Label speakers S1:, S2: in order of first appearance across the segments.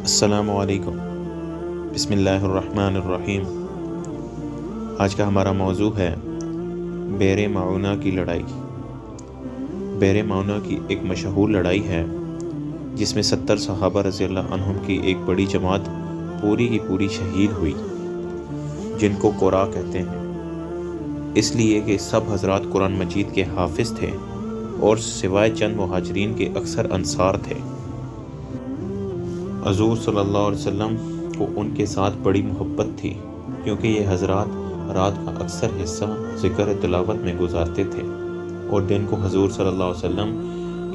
S1: السلام علیکم۔ بسم اللہ الرحمن الرحیم۔ آج کا ہمارا موضوع ہے بئر معونہ کی لڑائی۔ بئر معونہ کی ایک مشہور لڑائی ہے جس میں 70 صحابہ رضی اللہ عنہم کی ایک بڑی جماعت پوری کی پوری شہید ہوئی، جن کو قرا کہتے ہیں، اس لیے کہ سب حضرات قرآن مجید کے حافظ تھے اور سوائے چند مہاجرین کے اکثر انصار تھے۔ حضور صلی اللہ علیہ وسلم کو ان کے ساتھ بڑی محبت تھی، کیونکہ یہ حضرات رات کا اکثر حصہ ذکر تلاوت میں گزارتے تھے اور دن کو حضور صلی اللہ علیہ وسلم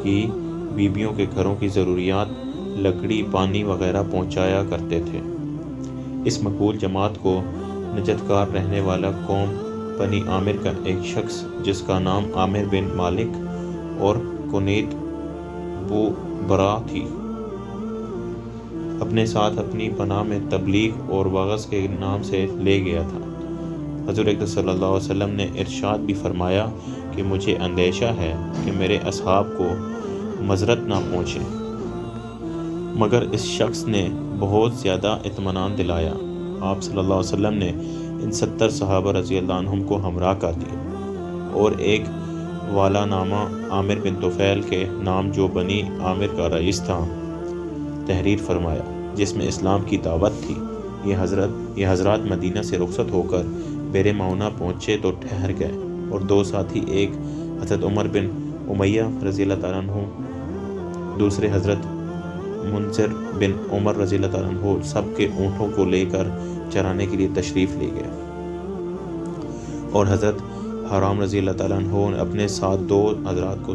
S1: کی بیویوں کے گھروں کی ضروریات، لکڑی، پانی وغیرہ پہنچایا کرتے تھے۔ اس مقبول جماعت کو نجدکار رہنے والا قوم بنی عامر کا ایک شخص جس کا نام عامر بن مالک اور کنیت بو برا تھی، اپنے ساتھ اپنی پناہ میں تبلیغ اور وعظ کے نام سے لے گیا تھا۔ حضور اکرم صلی اللہ علیہ وسلم نے ارشاد بھی فرمایا کہ مجھے اندیشہ ہے کہ میرے اصحاب کو مضرت نہ پہنچے، مگر اس شخص نے بہت زیادہ اطمینان دلایا۔ آپ صلی اللہ علیہ وسلم نے ان 70 صحابہ رضی اللہ عنہم کو ہمراہ کر دیا اور ایک والا نامہ عامر بن طفیل کے نام، جو بنی عامر کا رئیس تھا، تحریر فرمایا، جس میں اسلام کی دعوت تھی۔ یہ حضرات مدینہ سے رخصت ہو کر بئر معونہ پہنچے تو ٹھہر گئے، اور دو ساتھی، ایک حضرت عمر بن امیہ رضی اللہ تعالیٰ عنہ، دوسرے حضرت منذر بن عمر رضی اللہ تعالیٰ عنہ، سب کے اونٹوں کو لے کر چرانے کے لیے تشریف لے گئے، اور حضرت حرام رضی اللہ تعالیٰ عنہ اپنے ساتھ دو حضرات کو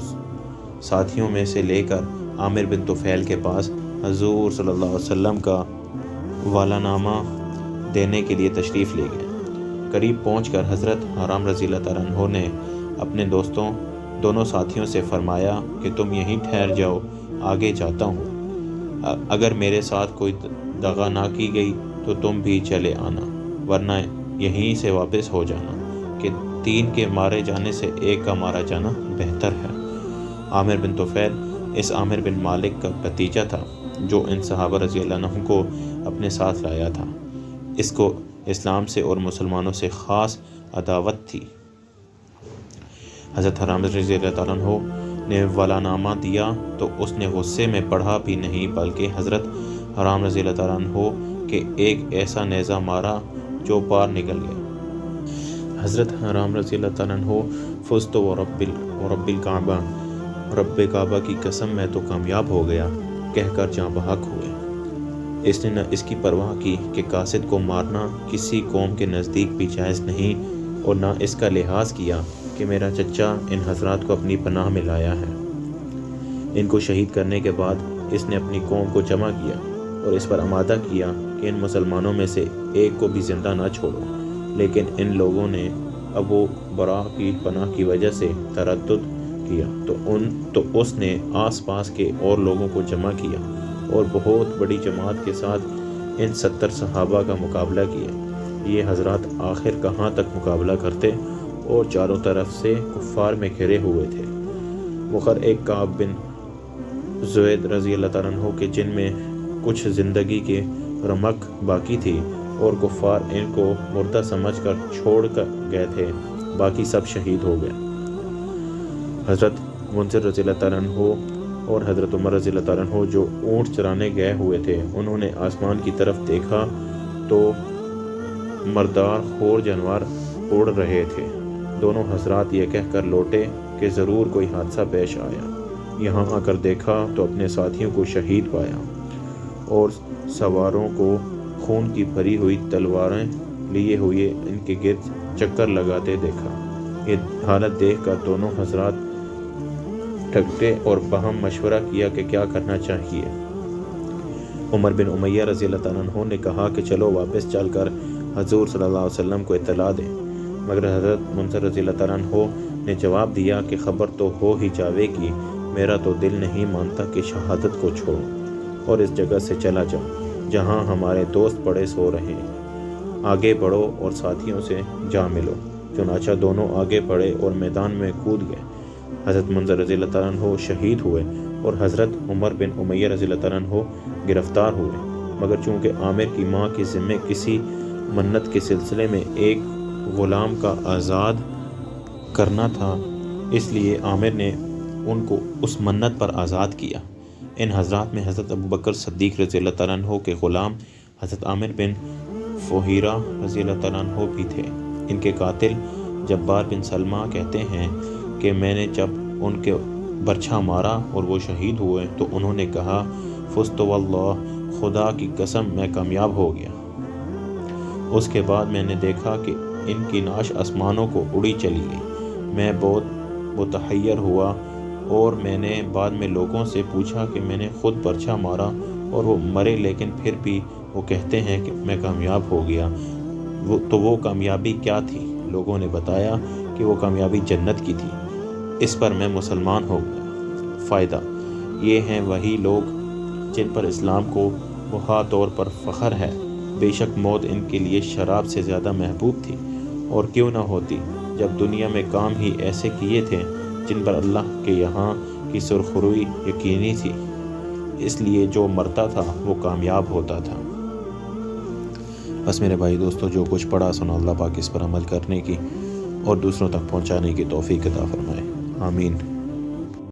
S1: ساتھیوں میں سے لے کر عامر بن طفیل کے پاس حضور صلی اللہ علیہ وسلم کا والا نامہ دینے کے لیے تشریف لے گئے۔ قریب پہنچ کر حضرت حرام رضی اللہ تعالیٰ عنہ نے اپنے دونوں ساتھیوں سے فرمایا کہ تم یہیں ٹھہر جاؤ، آگے جاتا ہوں، اگر میرے ساتھ کوئی دغا نہ کی گئی تو تم بھی چلے آنا، ورنہ یہیں سے واپس ہو جانا، کہ 3 کے مارے جانے سے 1 کا مارا جانا بہتر ہے۔ عامر بن طفیل اس عامر بن مالک کا بھتیجا تھا جو ان صحابہ رضی اللہ عنہ کو اپنے ساتھ لایا تھا۔ اس کو اسلام سے اور مسلمانوں سے خاص عداوت تھی۔ حضرت حرام رضی اللہ تعالیٰ عنہ نے والا نامہ دیا تو اس نے غصے میں پڑھا بھی نہیں، بلکہ حضرت حرام رضی اللہ تعالیٰ عنہ کے ایک ایسا نیزہ مارا جو پار نکل گیا۔ حضرت حرام رضی اللہ تعالیٰ عنہ فزت ورب الکعبہ، رب کعبہ کی قسم میں تو کامیاب ہو گیا کہہ کر جاں بحق ہوئے۔ اس نے نہ اس کی پرواہ کی کہ قاصد کو مارنا کسی قوم کے نزدیک بھی جائز نہیں، اور نہ اس کا لحاظ کیا کہ میرا چچا ان حضرات کو اپنی پناہ میں لایا ہے۔ ان کو شہید کرنے کے بعد اس نے اپنی قوم کو جمع کیا اور اس پر آمادہ کیا کہ ان مسلمانوں میں سے ایک کو بھی زندہ نہ چھوڑو، لیکن ان لوگوں نے ابو برا کی پناہ کی وجہ سے تردد کیا تو اس نے آس پاس کے اور لوگوں کو جمع کیا اور بہت بڑی جماعت کے ساتھ ان 70 صحابہ کا مقابلہ کیا۔ یہ حضرات آخر کہاں تک مقابلہ کرتے اور چاروں طرف سے کفار میں گھرے ہوئے تھے، مگر ایک کعب بن زید رضی اللہ تعالیٰ عنہ کے جن میں کچھ زندگی کے رمق باقی تھی اور کفار ان کو مردہ سمجھ کر چھوڑ کر گئے تھے، باقی سب شہید ہو گئے۔ حضرت منذر رضی اللہ تعالیٰ عنہ اور حضرت عمر رضی اللہ تعالیٰ عنہ جو اونٹ چرانے گئے ہوئے تھے، انہوں نے آسمان کی طرف دیکھا تو مردار خور جانور اڑ رہے تھے۔ دونوں حضرات یہ کہہ کر لوٹے کہ ضرور کوئی حادثہ پیش آیا۔ یہاں آ کر دیکھا تو اپنے ساتھیوں کو شہید پایا اور سواروں کو خون کی بھری ہوئی تلواریں لیے ہوئے ان کے گرد چکر لگاتے دیکھا۔ یہ حالت دیکھ کر دونوں حضرات ٹھگتے اور باہم مشورہ کیا کہ کیا کرنا چاہیے۔ عمر بن امیہ رضی اللہ تعالیٰ عنہ نے کہا کہ چلو واپس چل کر حضور صلی اللہ علیہ وسلم کو اطلاع دیں، مگر حضرت منذر رضی اللہ تعالیٰ عنہ نے جواب دیا کہ خبر تو ہو ہی جاوے گی، میرا تو دل نہیں مانتا کہ شہادت کو چھوڑوں اور اس جگہ سے چلا جاؤں جہاں ہمارے دوست پڑے سو رہے ہیں، آگے بڑھو اور ساتھیوں سے جا ملو۔ چنانچہ دونوں آگے بڑھے اور میدان میں کود گئے۔ حضرت منذر رضی اللہ تعالیٰ عنہ شہید ہوئے اور حضرت عمر بن امیہ رضی اللہ تعالیٰ عنہ گرفتار ہوئے۔ مگر چونکہ عامر کی ماں کے ذمے کسی منت کے سلسلے میں ایک غلام کا آزاد کرنا تھا، اس لیے عامر نے ان کو اس منت پر آزاد کیا۔ ان حضرات میں حضرت ابوبکر صدیق رضی اللہ تعالیٰ عنہ کے غلام حضرت عامر بن فہیرہ رضی اللہ تعالیٰ عنہ بھی تھے۔ ان کے قاتل جبار بن سلمہ کہتے ہیں کہ میں نے جب ان کے برچھا مارا اور وہ شہید ہوئے تو انہوں نے کہا، فزت واللہ، خدا کی قسم میں کامیاب ہو گیا۔ اس کے بعد میں نے دیکھا کہ ان کی نعش آسمانوں کو اڑی چلی گئی۔ میں بہت متحیر ہوا اور میں نے بعد میں لوگوں سے پوچھا کہ میں نے خود برچھا مارا اور وہ مرے، لیکن پھر بھی وہ کہتے ہیں کہ میں کامیاب ہو گیا۔ تو وہ کامیابی کیا تھی؟ لوگوں نے بتایا کہ وہ کامیابی جنت کی تھی۔ اس پر میں مسلمان ہو گیا۔ فائدہ: یہ ہیں وہی لوگ جن پر اسلام کو محض طور پر فخر ہے۔ بے شک موت ان کے لیے شراب سے زیادہ محبوب تھی، اور کیوں نہ ہوتی جب دنیا میں کام ہی ایسے کیے تھے جن پر اللہ کے یہاں کی سرخروئی یقینی تھی، اس لیے جو مرتا تھا وہ کامیاب ہوتا تھا۔ بس میرے بھائی دوستو، جو کچھ پڑھا سنا، اللہ پاک اس پر عمل کرنے کی اور دوسروں تک پہنچانے کی توفیق عطا فرمائے، آمین۔